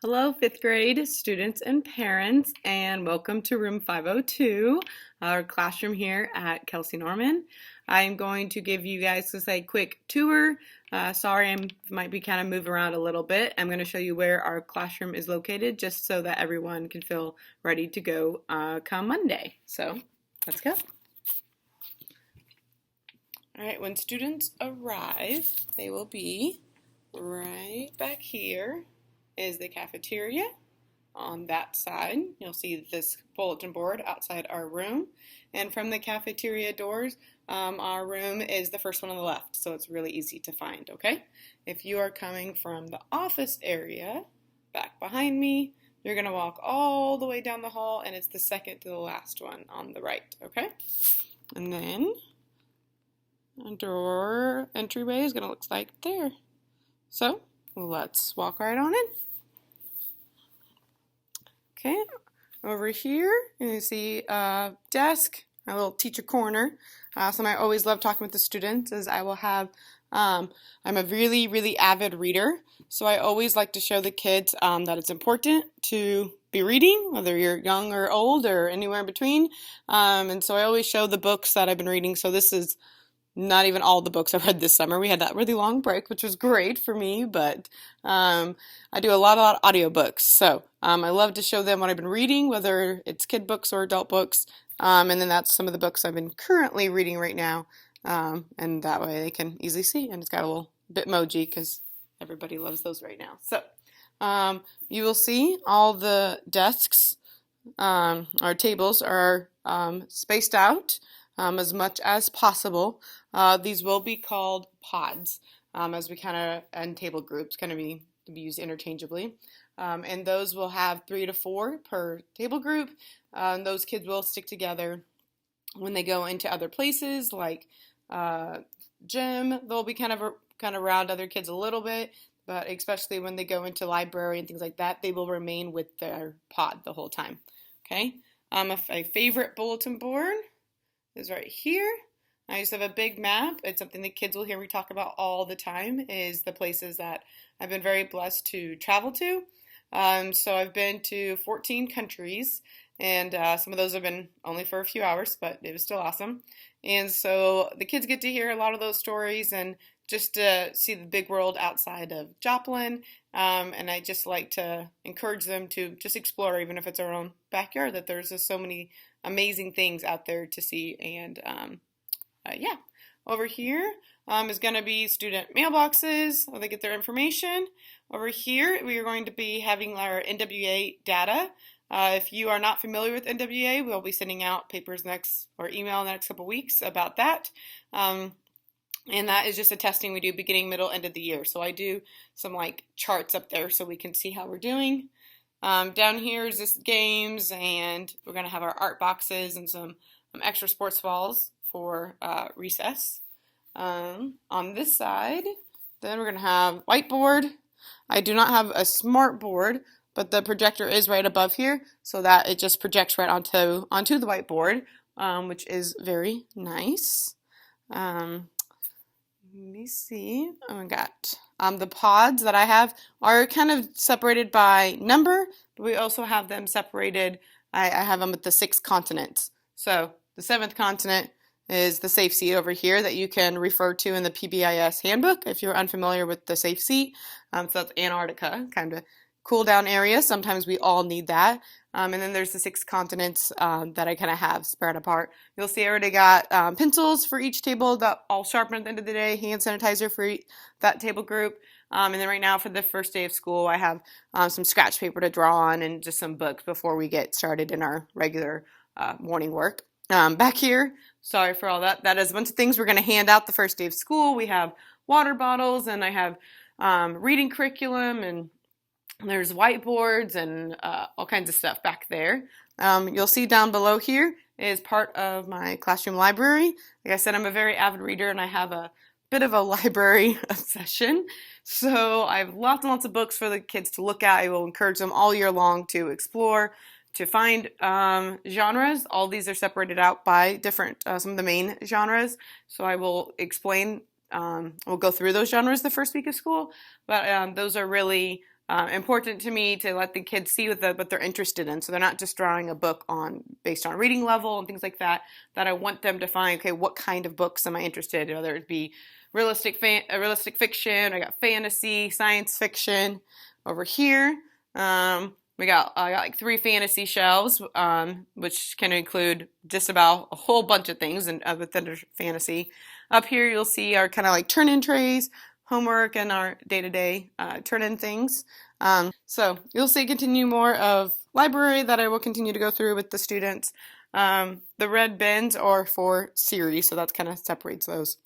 Hello, fifth grade students and parents, and welcome to room 502, our classroom here at Kelsey Norman. I'm going to give you guys just a quick tour. Sorry, I might be kind of move around a little bit. I'm going to show you where our classroom is located just so that everyone can feel ready to go come Monday. So let's go. All right, when students arrive, they will be right back here is the cafeteria. On that side, you'll see this bulletin board outside our room. And from the cafeteria doors, our room is the first one on the left, so it's really easy to find, okay? If you are coming from the office area, back behind me, you're going to walk all the way down the hall, and it's the second to the last one on the right, okay? And then our door entryway is going to look like there. So let's walk right on in. Okay, over here you see a desk, a little teacher corner. Something I always love talking with the students is I will have, I'm a really avid reader, so I always like to show the kids that it's important to be reading, whether you're young or old or anywhere in between. And so I always show the books that I've been reading. So this is not even all the books I read this summer. We had that really long break, which was great for me, but I do a lot of audiobooks. So I love to show them what I've been reading, whether it's kid books or adult books. And then that's some of the books I've been currently reading right now. And that way they can easily see. And it's got a little Bitmoji because everybody loves those right now. So you will see all the desks or tables are spaced out as much as possible. These will be called pods, as we kind of, and table groups kind of be used interchangeably. And those will have 3 to 4 per table group. And those kids will stick together when they go into other places like gym. They'll be kind of around other kids a little bit, but especially when they go into library and things like that, they will remain with their pod the whole time. Okay. A favorite bulletin board is right here. I just have a big map. It's something that kids will hear me talk about all the time, is the places that I've been very blessed to travel to. So I've been to 14 countries, and some of those have been only for a few hours, but it was still awesome. And so the kids get to hear a lot of those stories and just to see the big world outside of Joplin. And I just like to encourage them to just explore, even if it's our own backyard, that there's just so many amazing things out there to see. And yeah, over here is going to be student mailboxes where they get their information. Over here, we are going to be having our NWA data. If you are not familiar with NWA, we'll be sending out papers or email in the next couple weeks about that. And that is just a testing we do beginning, middle, end of the year. So I do some like charts up there so we can see how we're doing. Down here is just games, and we're going to have our art boxes and some extra sports balls for recess. On this side, then we're going to have whiteboard. I do not have a smart board, but the projector is right above here so that it just projects right onto the whiteboard, which is very nice. Let me see. Oh, I got the pods that I have are kind of separated by number, but we also have them separated. I have them with the 6 continents. So the 7th continent is the safe seat over here that you can refer to in the PBIS handbook if you're unfamiliar with the safe seat. So that's Antarctica, kind of cool down area. Sometimes we all need that. And then there's the 6 continents that I kind of have spread apart. You'll see I already got pencils for each table that I'll sharpen at the end of the day, hand sanitizer for that table group. And then right now for the first day of school, I have some scratch paper to draw on and just some books before we get started in our regular morning work. Back here, sorry for all that. That is a bunch of things we're going to hand out the first day of school. We have water bottles, and I have reading curriculum, and there's whiteboards and all kinds of stuff back there. You'll see down below here is part of my classroom library. Like I said, I'm a very avid reader, and I have a bit of a library obsession. So I have lots and lots of books for the kids to look at. I will encourage them all year long to explore, to find genres. All these are separated out by different, some of the main genres. So I will explain, we'll go through those genres the first week of school, but those are really important to me to let the kids see what they're interested in. So they're not just drawing a book based on reading level and things like that, that I want them to find, okay, what kind of books am I interested in? Whether it be realistic fiction, I got fantasy, science fiction. Over here, I got like 3 fantasy shelves, which can include just about a whole bunch of things and within fantasy. Up here, you'll see our kind of like turn-in trays, homework, and our day-to-day turn-in things. So you'll see continue more of library that I will continue to go through with the students. The red bins are for series, so that kind of separates those.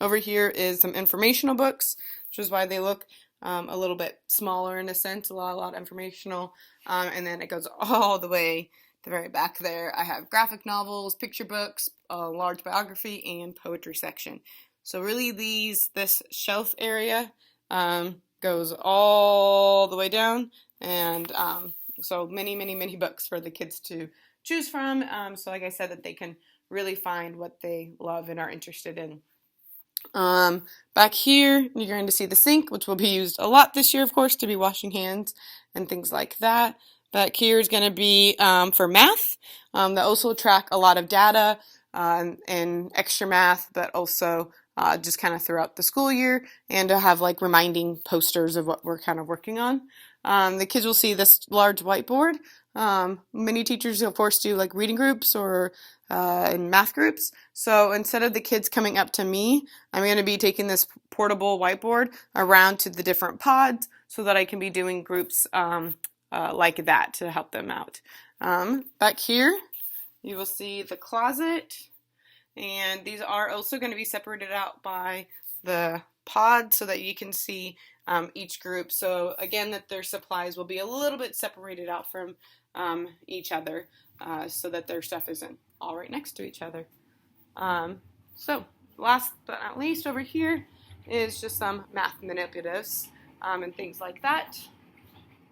Over here is some informational books, which is why they look a little bit smaller in a sense, a lot informational. And then it goes all the way to the very back there. I have graphic novels, picture books, a large biography, and poetry section. So really this shelf area goes all the way down, and so many books for the kids to choose from. So like I said, that they can really find what they love and are interested in. Back here, you're going to see the sink, which will be used a lot this year, of course, to be washing hands and things like that. Back here is going to be for math. They also track a lot of data and extra math, but also just kind of throughout the school year, and to have like reminding posters of what we're kind of working on. The kids will see this large whiteboard. Many teachers, of course, do like reading groups or in math groups. So instead of the kids coming up to me, I'm going to be taking this portable whiteboard around to the different pods so that I can be doing groups like that to help them out. Back here, you will see the closet, and these are also going to be separated out by the pod so that you can see each group. So again, that their supplies will be a little bit separated out from each other so that their stuff isn't all right next to each other. So last but not least, over here is just some math manipulatives and things like that.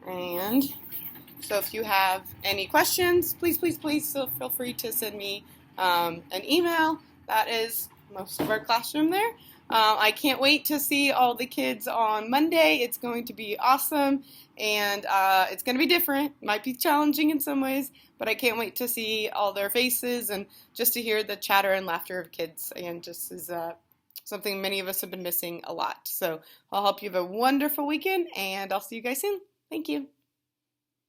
And so if you have any questions, please feel free to send me an email. That is most of our classroom there. I can't wait to see all the kids on Monday. It's going to be awesome, and it's going to be different. Might be challenging in some ways, but I can't wait to see all their faces and just to hear the chatter and laughter of kids, and just is something many of us have been missing a lot. So I'll hope you have a wonderful weekend, and I'll see you guys soon. Thank you.